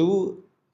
2،